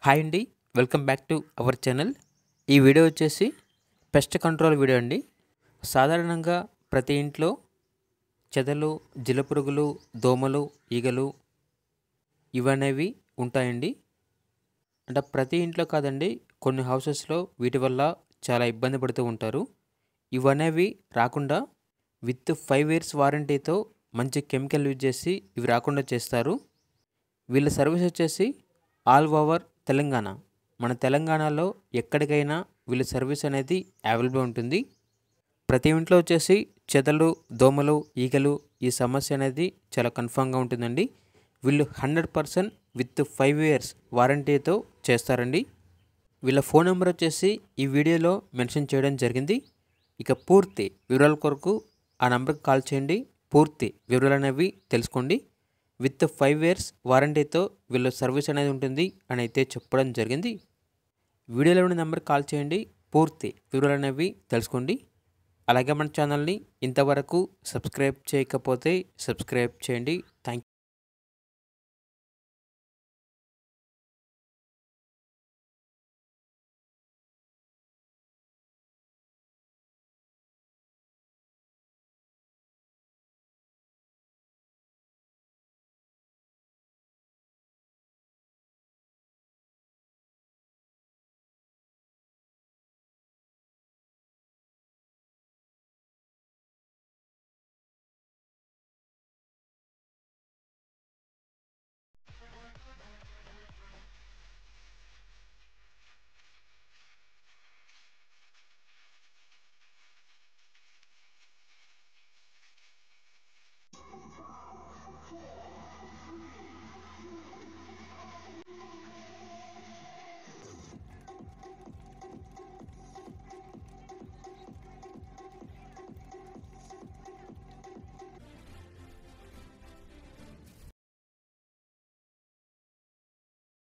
Hi అండి, welcome back to our channel. ఈ video వచ్చేసి పెస్ట్ కంట్రోల్ వీడియో అండి. సాధారణంగా ప్రతి ఇంట్లో చెదలు, జిలపురుగులు, దోమలు, ఈగలు ఇవనేవి ఉంటాయండి. అంటే ప్రతి ఇంట్లో కాదండి, కొన్ని హౌసెస్లో వీటి వల్ల చాలా ఇబ్బంది పడుతూ ఉంటారు. ఇవనేవి రాకుండా విత్ 5 years వారంటీతో మంచి కెమికల్ యూజ్ చేసి ఇవి రాకుండా చేస్తారు. వీళ్ళ సర్వీస్ వచ్చేసి ఆల్ ఓవర్ తెలంగాణ. మన తెలంగాణలో ఎక్కడికైనా వీళ్ళ సర్వీస్ అనేది అవైలబుల్ ఉంటుంది. ప్రతి ఇంట్లో వచ్చేసి చెదలు, దోమలు, ఈగలు ఈ సమస్య అనేది చాలా కన్ఫామ్గా ఉంటుందండి. వీళ్ళు 100% విత్ 5 years వారంటీతో చేస్తారండి. వీళ్ళ ఫోన్ నెంబర్ వచ్చేసి ఈ వీడియోలో మెన్షన్ చేయడం జరిగింది. ఇక పూర్తి వివరాల కొరకు ఆ నెంబర్కి కాల్ చేయండి. పూర్తి వివరాలు అనేవి తెలుసుకోండి. విత్ 5 years వారంటీతో వీళ్ళ సర్వీస్ అనేది ఉంటుంది అని అయితే చెప్పడం జరిగింది. వీడియోలో ఉన్న నెంబర్కి కాల్ చేయండి. పూర్తి వివరాలు అనేవి తెలుసుకోండి. అలాగే మన ఛానల్ని ఇంతవరకు సబ్స్క్రైబ్ చేయకపోతే సబ్స్క్రైబ్ చేయండి. థ్యాంక్